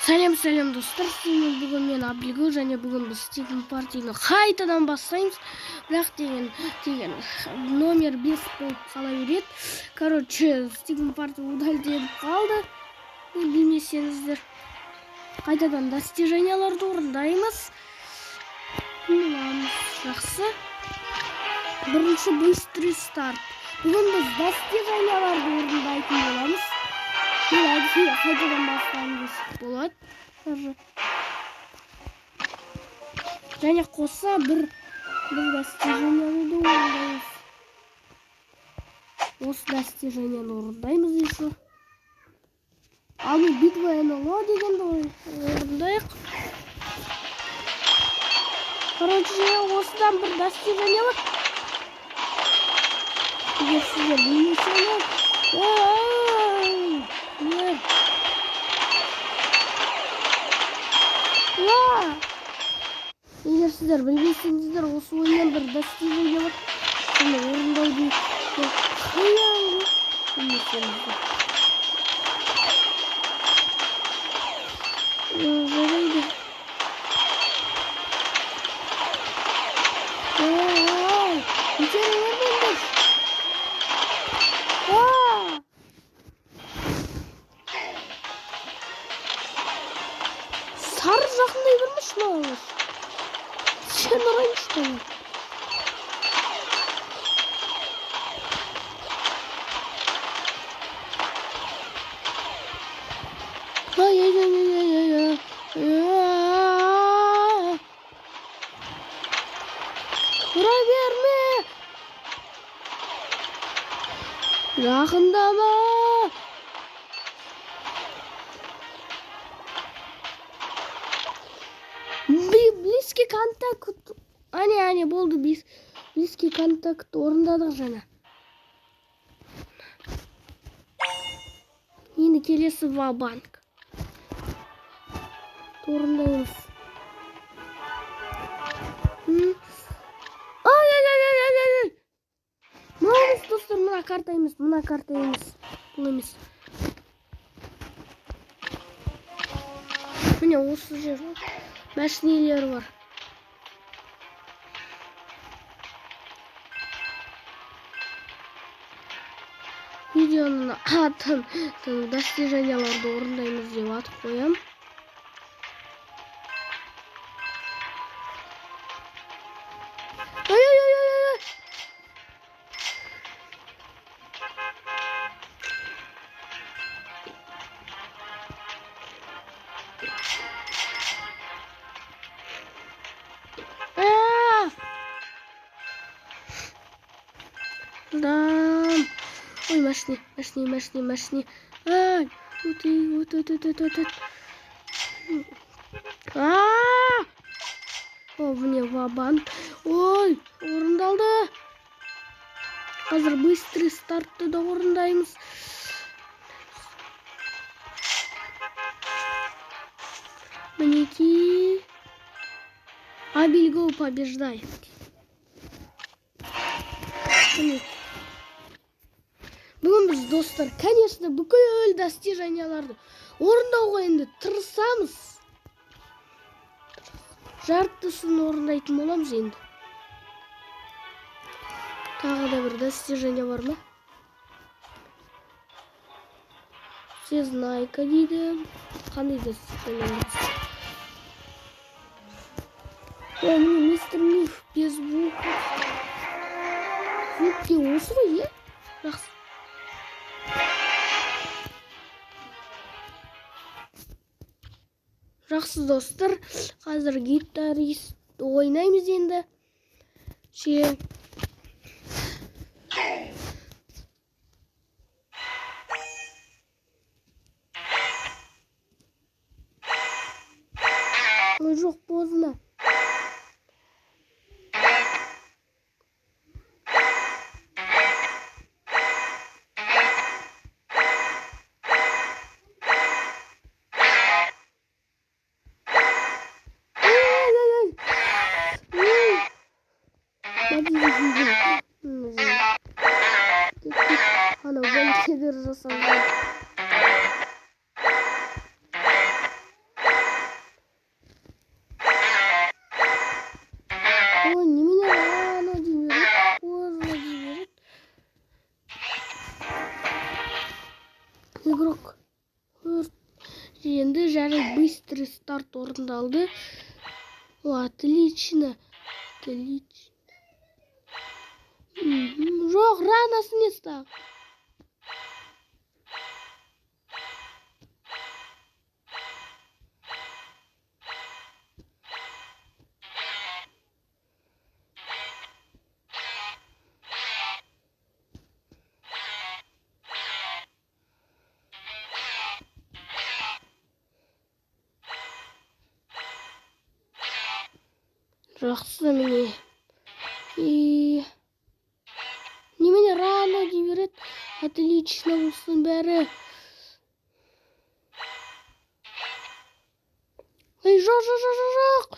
Сәлем достар, бүгін мен Абилгүл және бүгін біз Стигм партияны қайтадан бастаймыз. Бірақ деген номер 5 болып қала береді. Короче, Стигм партия удалденіп қалды. Білмесеңіздер, қайтадан достиженияларды орындаймыз. Жақсы. Бірінші быстрый старт. Бүгін біз достиженияларды орындайтын боламыз. Қайтадан бастаймыз болады. Және қоса бір достиженияларды орындаймыз. Осы достиженияны орындаймыз еще. Ал битва НЛО дегенді орындайық. Короче, осыдан бір достижение бар. Егер сіздер білмесеңіз, егер сіздер білмесеңіздер, осы ойыннан бір достижение бар. Соны орындауды білмесеңіздер. Жарайды. Сары жақындай бірміш мағалар. Сен ұрайыншы бәлі. Ұра берме. Жақындама. Близкий контакт. Ане болды, близкий контакт орындадық жаңа. Енді келесі ва-банк. Орындаймыз. Мұнамыз достар, мұна карта емес. Бұл емес. Міне осы жер мәшинелер бар. Видеоның атын достиженияларды орындаймыз деп атып қоям. Ой, машини. Ай, вот. О, мне ва-банк. Ой, орындалды. Қазір быстрый стартты да орындаймыз. Мінеки. Абилгүл побеждает. Бүгін біз достар, конечно, бүкіл достиженияларды орындауға енді тырысамыз. Жартысын орындайтын боламыз енді. Тағы да бір достижение бар ма? Всезнайка дейді. Қандай достижение? Міне мистер Миф без звука. Звукте осы ғой, е? Жақсы. Жақсы достар, қазір гитарист ойнаймыз енді. Ой, жоқ, поздно. Ана бәлкедер жасалған. Енді жарай быстрый старт орындалды. Отлично. Жоқ, рано снес так. Жақсы міне. Немене рано дей береді. Отлично болсын бәрі. Жоқ.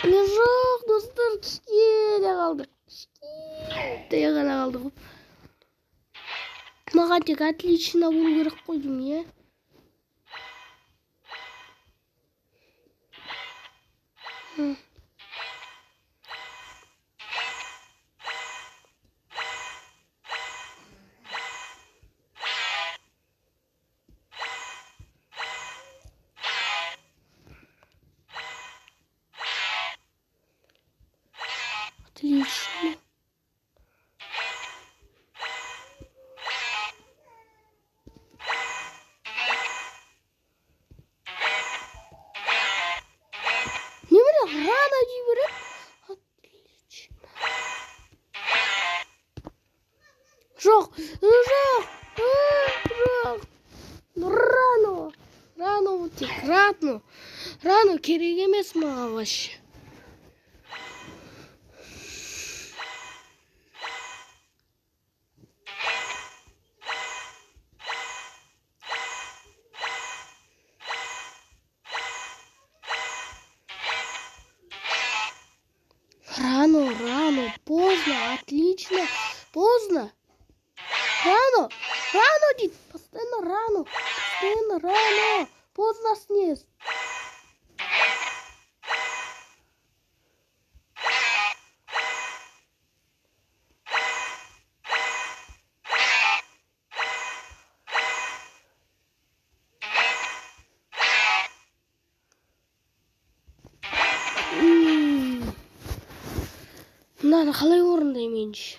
Жоқ, достар, кішкене қалды. Кішкене ғана қалды ғой. Маған тек отлично болу керек қой деймін, Отлично. Рано дей береді. Отлично. Жоқ. Рано тек рано керек емес маған вообще. Рано, поздно, отлично, поздно. Рано дейді, постоянно рано, поздно снес. Мынаны қалай орындаймын енді?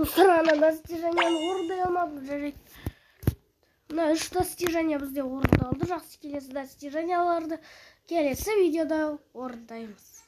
Сырана достиженияны орындай алмадым, жарайды. Мына 3 достижения бізде орындалды. Жақсы, келесі достиженияларды келесі видеода орындаймыз.